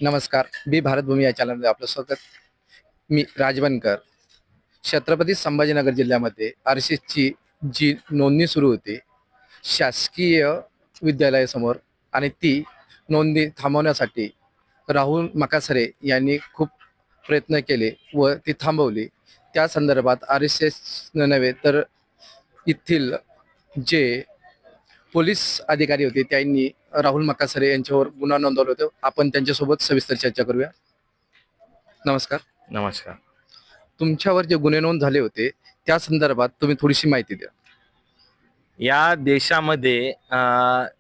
नमस्कार. मी भारतभूमी या चॅनलमध्ये आपलं स्वागत. मी राजबनकर. छत्रपती संभाजीनगर जिल्ह्यामध्ये आरएसएसची जी नोंदणी सुरू होती शासकीय विद्यालयासमोर आणि ती नोंदणी थांबवण्यासाठी राहुल मकासरे यांनी खूप प्रयत्न केले व ती थांबवली. त्या संदर्भात आरएसएस नव्हे तर येथील जे पोलीस अधिकारी होते त्यांनी राहुल मकासरे यांच्यावर गुन्हा नोंदवला होता. आपण त्यांच्यासोबत सविस्तर चर्चा करूया. नमस्कार. नमस्कार. तुमच्यावर जे गुन्हे नोंद झाले होते त्या संदर्भात तुम्ही थोडीशी माहिती द्या. या देशामध्ये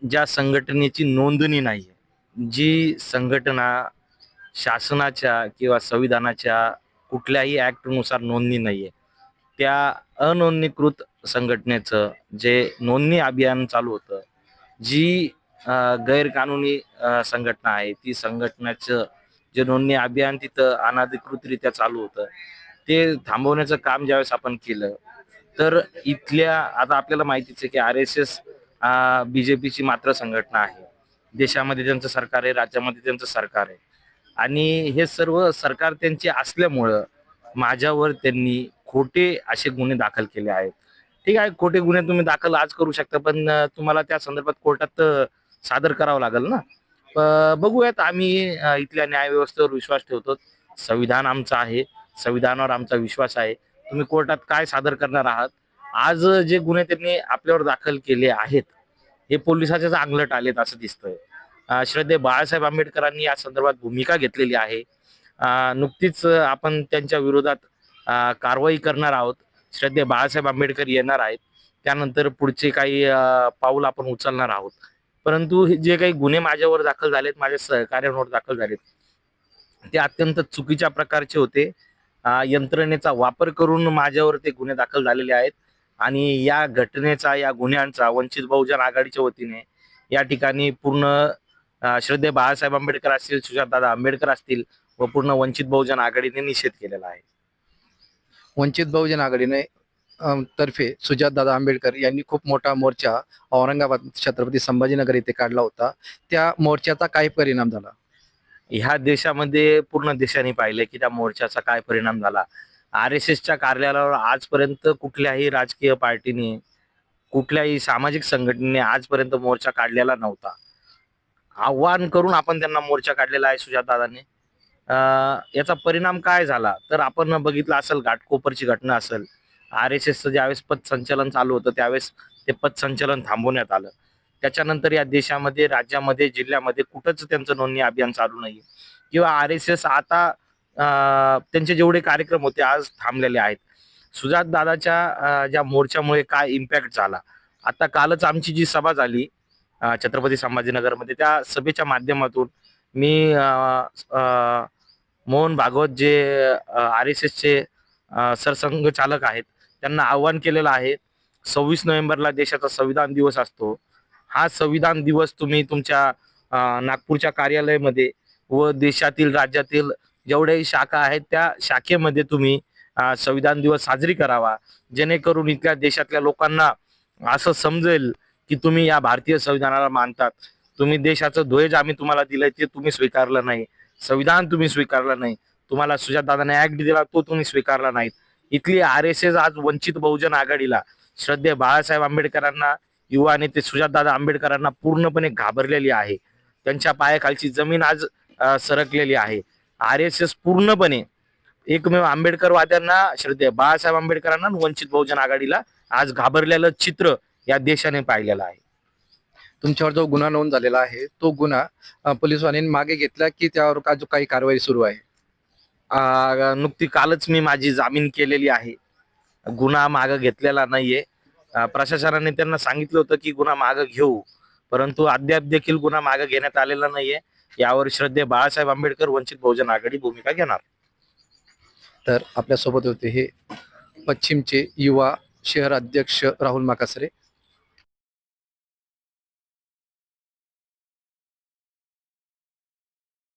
ज्या संघटनेची नोंदणी नाहीये, जी संघटना शासनाच्या किंवा संविधानाच्या कुठल्याही ऍक्टनुसार नोंदणी नाहीये, त्या अनोंदणीकृत संघटनेचं जे नोंदणी अभियान चालू होतं, जी गैरकानूनी संघटना आहे, ती संघटनेचं जे नोंदणी अभियान तिथं अनधिकृतरित्या चालू होतं, ते थांबवण्याचं काम ज्यावेळेस आपण केलं, तर इथल्या आता आपल्याला माहितीच आहे की RSS बीजेपीची मात्र संघटना आहे. देशामध्ये त्यांचं सरकार आहे, राज्यामध्ये त्यांचं सरकार आहे आणि हे सर्व सरकार त्यांचे असल्यामुळं माझ्यावर त्यांनी खोटे असे गुन्हे दाखल केले आहेत. ठीक आहे, खोटे गुन्हे तुम्ही दाखल आज करू शकता, पण तुम्हाला त्या संदर्भात कोर्टात सादर करावं लागेल ना. बघूयात. आम्ही इथल्या न्यायव्यवस्थेवर विश्वास ठेवतो. संविधान आमचं आहे, संविधानावर आमचा विश्वास आहे. तुम्ही कोर्टात काय सादर करणार आहात? आज जे गुन्हे त्यांनी आपल्यावर दाखल केले आहेत हे पोलिसाच्याच अंगलट आलेत असं दिसतंय. श्रद्धेय बाळासाहेब आंबेडकरांनी या संदर्भात भूमिका घेतलेली आहे. नुकतीच आपण त्यांच्या विरोधात कारवाई करणार आहोत. श्रद्धेय बाळासाहेब आंबेडकर येणार आहेत, त्यानंतर पुढचे काही पाऊल आपण उचलणार आहोत. परंतु हे जे काही गुन्हे माझ्यावर दाखल झालेत, माझ्या सहकार्यांवर दाखल झालेत, ते अत्यंत चुकीच्या प्रकारचे होते. यंत्रणेचा वापर करून माझ्यावर ते गुन्हे दाखल झालेले आहेत आणि या घटनेचा, या गुन्ह्यांचा वंचित बहुजन आघाडीच्या वतीने या ठिकाणी पूर्ण श्रद्धेय बाळासाहेब आंबेडकर असतील, सुजातदादा आंबेडकर असतील व पूर्ण वंचित बहुजन आघाडीने निषेध केलेला आहे. वंचित बहुजन आघाडीने तर्फे सुजातदादा आंबेडकर यांनी खूप मोठा मोर्चा औरंगाबाद छत्रपती संभाजीनगर येथे काढला होता. त्या मोर्चाचा काय परिणाम झाला? ह्या देशामध्ये पूर्ण देशाने पाहिले की त्या मोर्चाचा काय परिणाम झाला. RSSच्या कार्यालयावर आजपर्यंत कुठल्याही राजकीय पार्टीने, कुठल्याही सामाजिक संघटनेने आजपर्यंत मोर्चा काढलेला नव्हता. आव्हान करून आपण त्यांना मोर्चा काढलेला आहे सुजातदादांनी. याचा परिणाम काय झाला तर आपण बघितलं असेल, घाटकोपरची घटना असेल. RSSचं ज्यावेळेस पथसंचलन चालू होतं त्यावेळेस ते पथसंचलन थांबवण्यात आलं. त्याच्यानंतर या देशामध्ये, राज्यामध्ये, जिल्ह्यामध्ये कुठंच त्यांचं नोंदणी अभियान चालू नाही किंवा RSS आता त्यांचे जेवढे कार्यक्रम होते आज थांबलेले आहेत. सुजातदादाच्या ज्या मोर्चामुळे काय इम्पॅक्ट झाला, आता कालच आमची जी सभा झाली छत्रपती संभाजीनगरमध्ये, त्या सभेच्या माध्यमातून मी मोहन भागवत जे RSSचे सरसंघचालक आहेत त्यांना आव्हान केलेलं आहे. 26 नोव्हेंबरला देशाचा संविधान दिवस असतो. हा संविधान दिवस तुम्ही तुमच्या नागपूरच्या कार्यालयामध्ये व देशातील, राज्यातील जेवढ्याही शाखा आहेत त्या शाखेमध्ये तुम्ही संविधान दिवस साजरी करावा, जेणेकरून इथल्या देशातल्या लोकांना असं समजेल की तुम्ही या भारतीय संविधानाला मानतात. तुम्ही देशाचं ध्वज आम्ही तुम्हाला दिलंय ते तुम्ही स्वीकारलं नाही, संविधान तुम्ही स्वीकारलं नाही, तुम्हाला सुजातदादाने ऍक्ट दिला तो तुम्ही स्वीकारला नाहीत. इथली RSS आज वंचित बहुजन आघाडीला, श्रद्धेय बाळासाहेब आंबेडकरांना, युवा नेते सुजातदादा आंबेडकरांना पूर्णपणे घाबरलेली आहे. त्यांच्या पायाखालची जमीन आज सरकलेली आहे. RSS पूर्णपणे एकमेव आंबेडकरवाद्यांना, श्रद्धेय बाळासाहेब आंबेडकरांना, वंचित बहुजन आघाडीला आज घाबरलेलं चित्र या देशाने पाहिलेलं आहे. तुमच्यावर जो गुन्हा नोंद झालेला आहे तो गुन्हा पोलिसवाल्यांनी मागे घेतला की त्यावर जो काही कारवाई सुरू आहे? नुकती कालच मी माझी जामीन केलेली आहे. गुन्हा मागे घेतलेला नाहीये. प्रशासनाने त्यांना सांगितलं होतं की गुन्हा मागे घेऊ, परंतु अद्याप देखील गुन्हा मागे घेण्यात आलेला नाहीये. यावर श्रद्धेय बाळासाहेब आंबेडकर वंचित बहुजन आघाडी भूमिका घेणार. तर आपल्यासोबत होते हे पश्चिमचे युवा शहर अध्यक्ष राहुल माकासरे.